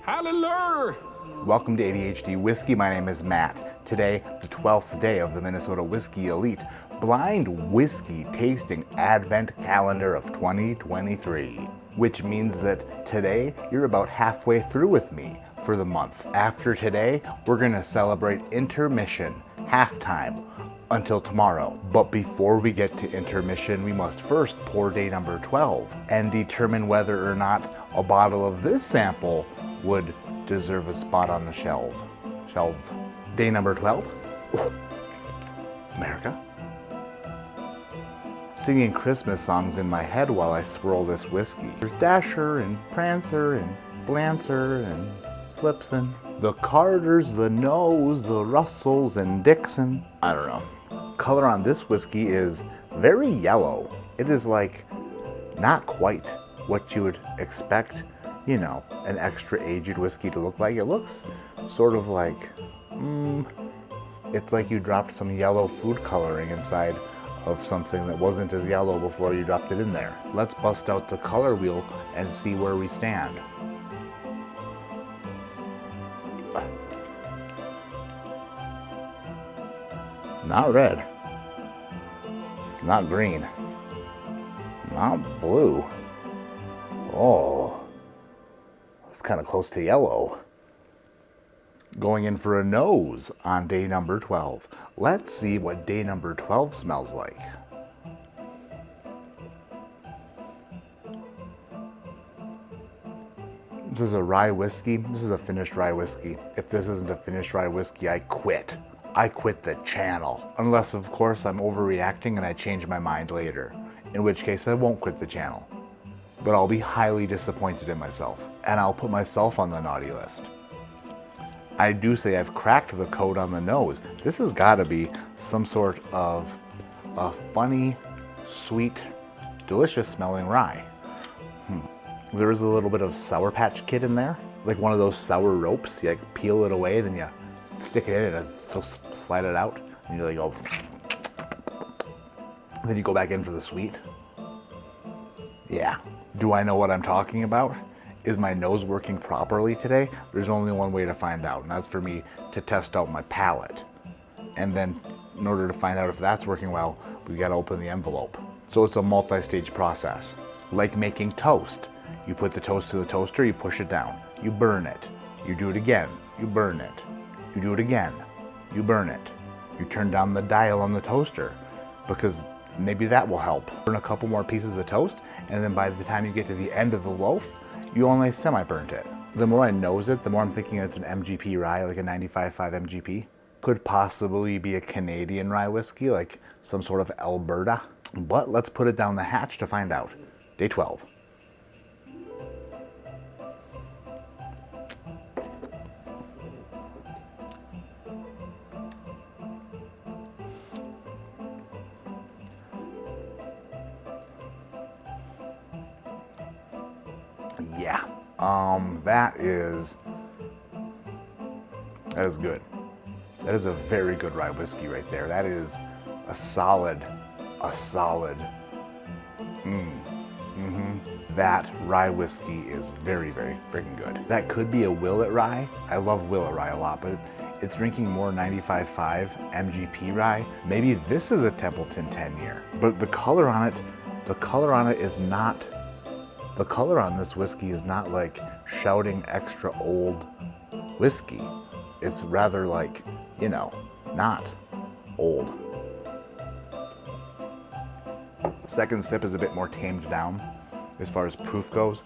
Hallelujah! Welcome to ADHD Whiskey. My name is Matt. Today, the 12th day of the Minnesota Whiskey Elite Blind Whiskey Tasting Advent Calendar of 2023. Which means that today, you're about halfway through with me for the month. After today, we're gonna celebrate intermission, halftime, until tomorrow. But before we get to intermission, we must first pour day number 12 and determine whether or not a bottle of this sample would deserve a spot on the shelf. Day number 12. America. Singing Christmas songs in my head while I swirl this whiskey. There's Dasher and Prancer and Blancer and Flipson. The Carters, the Noes, the Russells and Dixon. I don't know. Color on this whiskey is very yellow. It is like not quite what you would expect, you know, an extra aged whiskey to look like. It looks sort of like, it's like you dropped some yellow food coloring inside of something that wasn't as yellow before you dropped it in there. Let's bust out the color wheel and see where we stand. Not red. It's not green. Not blue. Oh, it's kind of close to yellow. Going in for a nose on day number 12. Let's see what day number 12 smells like. This is a rye whiskey. This is a finished rye whiskey. If this isn't a finished rye whiskey, I quit. I quit the channel. Unless, of course, I'm overreacting and I change my mind later. In which case, I won't quit the channel. But I'll be highly disappointed in myself. And I'll put myself on the naughty list. I do say I've cracked the code on the nose. This has got to be some sort of a funny, sweet, delicious smelling rye. There is a little bit of Sour Patch Kid in there. Like one of those sour ropes. You like peel it away, then you stick it in and slide it out. And you like go. And then you go back in for the sweet. Yeah. Do I know what I'm talking about? Is my nose working properly today? There's only one way to find out, and that's for me to test out my palate. And then in order to find out if that's working well, we gotta open the envelope. So it's a multi-stage process. Like making toast. You put the toast to the toaster, you push it down. You burn it. You do it again. You burn it. You do it again. You burn it. You turn down the dial on the toaster because maybe that will help. Burn a couple more pieces of toast, and then by the time you get to the end of the loaf, you only semi-burnt it. The more I nose it, the more I'm thinking it's an MGP rye, like a 95.5 MGP. Could possibly be a Canadian rye whiskey, like some sort of Alberta. But let's put it down the hatch to find out. Day 12. Yeah, that is good. That is a very good rye whiskey right there. That is a solid. That rye whiskey is very, very freaking good. That could be a Willet rye. I love Willet rye a lot, but it's drinking more 95.5 MGP rye. Maybe this is a Templeton 10 year, but the color on it is not. The color on this whiskey is not like shouting extra old whiskey. It's rather like, you know, not old. Second sip is a bit more tamed down as far as proof goes.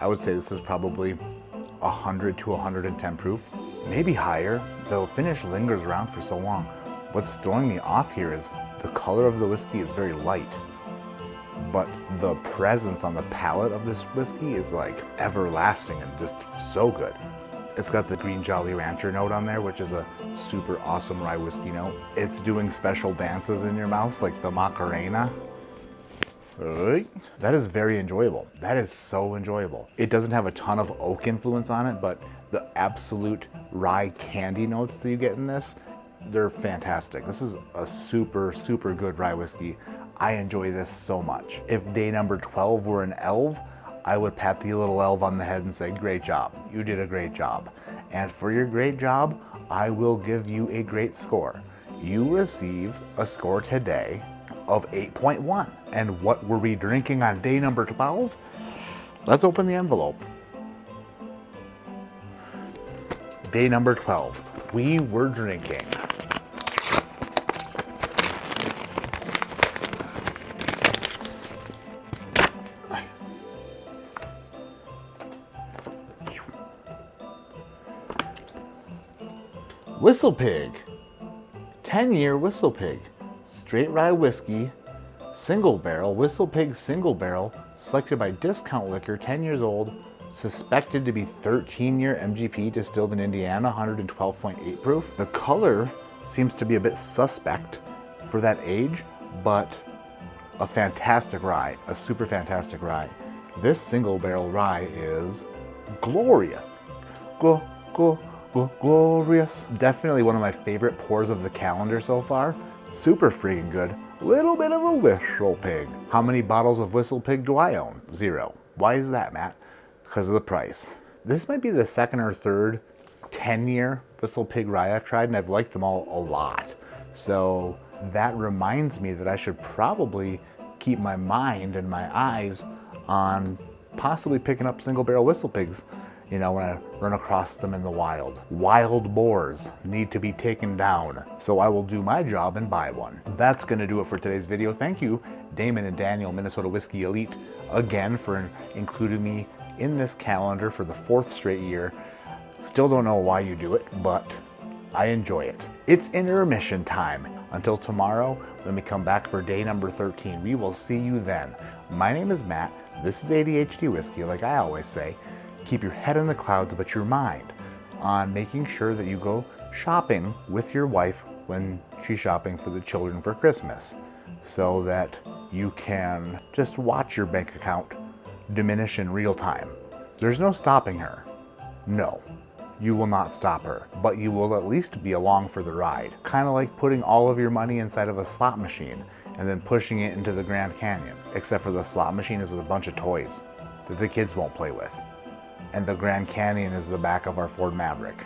I would say this is probably 100 to 110 proof, maybe higher. The finish lingers around for so long. What's throwing me off here is the color of the whiskey is very light. But the presence on the palate of this whiskey is like everlasting and just so good. It's got the green Jolly Rancher note on there, which is a super awesome rye whiskey note. It's doing special dances in your mouth, like the Macarena. That is very enjoyable. That is so enjoyable. It doesn't have a ton of oak influence on it, but the absolute rye candy notes that you get in this, they're fantastic. This is a super, super good rye whiskey. I enjoy this so much. If day number 12 were an elf, I would pat the little elf on the head and say, great job, you did a great job. And for your great job, I will give you a great score. You receive a score today of 8.1. And what were we drinking on day number 12? Let's open the envelope. Day number 12, we were drinking Whistle Pig, 10-year Whistle Pig, straight rye whiskey, single barrel, Whistle Pig single barrel, selected by Discount Liquor, 10 years old, suspected to be 13-year MGP, distilled in Indiana, 112.8 proof. The color seems to be a bit suspect for that age, but a fantastic rye, a super fantastic rye. This single barrel rye is glorious. Glorious. Definitely one of my favorite pours of the calendar so far. Super freaking good. Little bit of a Whistle Pig. How many bottles of Whistle Pig do I own? 0. Why is that, Matt? Because of the price. This might be the second or third 10-year Whistle Pig rye I've tried, and I've liked them all a lot. So that reminds me that I should probably keep my mind and my eyes on possibly picking up single barrel Whistle Pigs, you know, when I run across them in the wild. Wild boars need to be taken down, so I will do my job and buy one. That's gonna do it for today's video. Thank you, Damon and Daniel, Minnesota Whiskey Elite, again for including me in this calendar for the 4th straight year. Still don't know why you do it, but I enjoy it. It's intermission time. Until tomorrow, when we come back for day number 13, we will see you then. My name is Matt. This is ADHD Whiskey, like I always say. Keep your head in the clouds, but your mind on making sure that you go shopping with your wife when she's shopping for the children for Christmas, so that you can just watch your bank account diminish in real time. There's no stopping her. No, you will not stop her, but you will at least be along for the ride. Kind of like putting all of your money inside of a slot machine and then pushing it into the Grand Canyon, except for the slot machine is a bunch of toys that the kids won't play with. And the Grand Canyon is the back of our Ford Maverick.